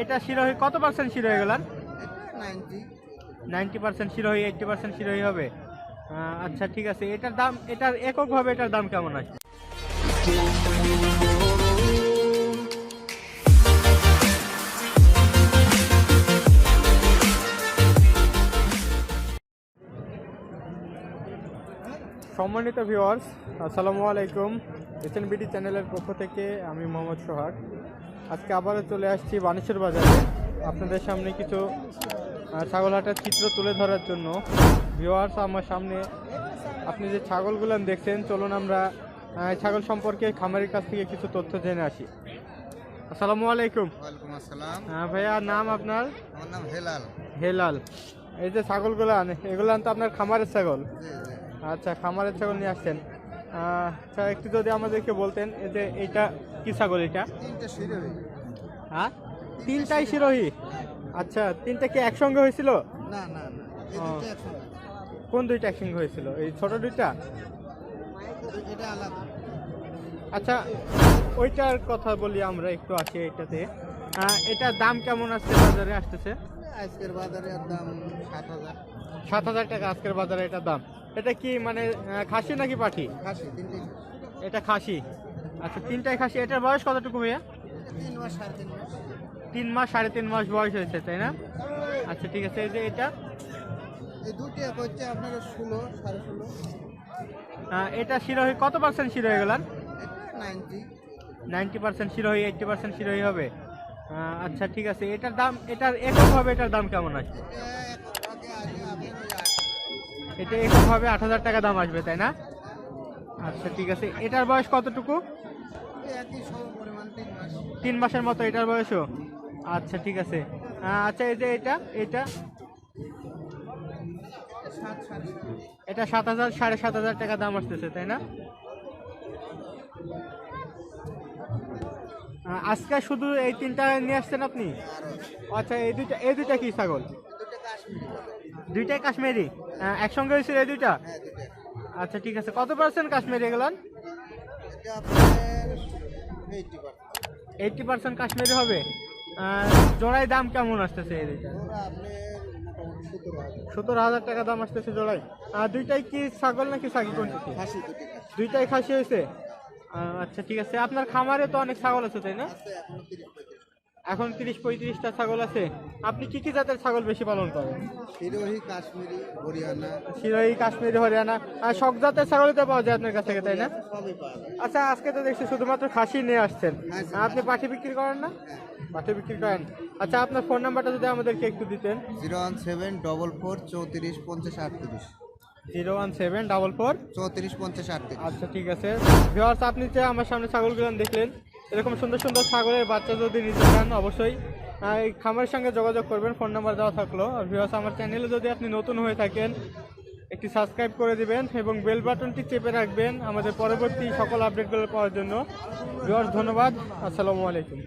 এটা শিরোহী কত পার্সেন্ট শিরোহী গেলান? 90 90% শিরোহী, 80% শিরোহী হবে। আচ্ছা ঠিক আছে, এটার দাম, এটার এককভাবে এটার দাম কেমন আসবে? সম্মানিত ভিউয়ার্স, আসসালামু আলাইকুম। এসএনবিডি চ্যানেলের পক্ষ থেকে আমি মোহাম্মদ সোহাগ। আজকে আবারও চলে আসছি বানেশ্বর বাজারে আপনাদের সামনে কিছু ছাগলহাটের চিত্র তুলে ধরার জন্য। ভিউয়ার্স, আমার সামনে আপনি যে ছাগলগুলো দেখছেন, চলুন আমরা ছাগল সম্পর্কে খামারের কাছ থেকে কিছু তথ্য জেনে আসি। আসসালামু আলাইকুম। ওয়ালাইকুম আসসালাম। ভাইয়া, নাম আপনার? আমার নাম হেলাল। হেলাল। এই যে ছাগলগুলো এগুলো তো আপনার খামারের ছাগল? জি জি। আচ্ছা, খামারের ছাগল নিয়ে আসছেন। আচ্ছা, একটু যদি আমাদেরকে বলতেন, এই যে এইটা কি ছাগল? এটা তিনটা শিরোহী। হ্যাঁ, তিনটাই শিরোহী। আচ্ছা, তিনটা কি একসঙ্গে হয়েছিল? না না না, এই ও। দুটো একসঙ্গে। কোন দুইটা একসঙ্গে হয়েছিল? এই ছোট দুইটা? এটা আলাদা। আচ্ছা, ওইটার কথা বলি আমরা, একটু আসি এটাতে। এটার দাম কেমন আসছে বাজারে আসতেছে? আজকের বাজারে এর দাম 7,000। 7,000 টাকা আজকের বাজারে এটার দাম। এটা কি মানে খাসি নাকি পাঠি? খাসি, তিনটে। এটা খাসি। আচ্ছা, তিনটাই খাসি। এটার বয়স কতটুকু ভাইয়া? 3 মাস 3.5 মাস। 3 মাস 3.5 মাস বয়স হয়েছে, তাই না? আচ্ছা ঠিক আছে। এই যে এটা, এই দুটো হচ্ছে আপনার 16 16.5। এটা শিরোহী কত পার্সেন্ট শিরোহী গেলান? 90। 90% শিরোহী, 80% শিরোহী হবে। আচ্ছা ঠিক আছে, এটার দাম, এটার এককভাবে এটার দাম কেমন আসবে? এটা এককভাবে 8,000 টাকা দাম আসবে, তাই না? আচ্ছা ঠিক আছে। এটার বয়স কতটুকু? একই সম পরিমাণ 3 মাস। 3 মাসের মতো এটার বয়সও? আচ্ছা ঠিক আছে। আচ্ছা, এই যে এটা, 7 এটা 7,000 7,500 টাকা দাম আসতেছে, তাই না? আজকে শুধু এই তিনটা নিয়ে আসছেন আপনি? আচ্ছা, এই দুইটা কি ছাগল? দুটো কাশ্মীরি। দুইটাই কাশ্মীরি? একসঙ্গে হয়েছিল এই দুইটা? হ্যাঁ, দুটো। আচ্ছা ঠিক আছে। কত পার্সেন্ট কাশ্মীরি গেলান? এটা আপনার 80%। 80% কাশ্মীরি হবে। জোড়ায় দাম কেমন আসতেছে এই দুইটা? ওরা আপনার মোটামুটি 17,000। 17,000 টাকা দাম আসতেছে জোড়ায়। দুইটাই কি ছাগল নাকি সাগি কোনটি? খাসি, দুটো খাসি। দুইটাই খাসি হয়েছে? আচ্ছা ঠিক আছে। আপনার খামারে তো অনেক ছাগল আছে, তাই না? আছে এখনো 30-35। এখন 30-35টা ছাগল আছে। আপনি কি কি জাতের ছাগল বেশি পালন করেন? শিরোহী, কাশ্মীরি, হরিয়ানা শিরোহী, কাশ্মীরি, হরিয়ানা, আর সব জাতের ছাগলই তো পাওয়া যায় আপনার কাছ থেকে, তাই না? সবই পাওয়া যায়। আচ্ছা, আজকে তো দেখছি শুধুমাত্র খাসি নিয়ে আসছেন। হ্যাঁ, আপনি পাঠি বিক্রি করেন না? পাঠি বিক্রি করেন। আচ্ছা, আপনার ফোন নাম্বারটা যদি আমাদেরকে একটু দিতেন। 01744 34 50 38। 01744 34 50 38। আচ্ছা ঠিক আছে। ভিউয়ার্স, আপনি যে আমার সামনে ছাগলগুলো দেখলেন, এরকম সুন্দর সুন্দর ছাগলের বাচ্চা যদি নিতে চান, অবশ্যই এই খামারের সঙ্গে যোগাযোগ করবেন। ফোন নাম্বার দেওয়া থাকলো। আর ভিউয়ার্স, আমার চ্যানেলে যদি আপনি নতুন হয়ে থাকেন, একটি সাবস্ক্রাইব করে দিবেন এবং বেল বাটনটি চেপে রাখবেন আমাদের পরবর্তী সকল আপডেটগুলো পাওয়ার জন্য। ভিউয়ার্স, ধন্যবাদ। আসসালামু আলাইকুম।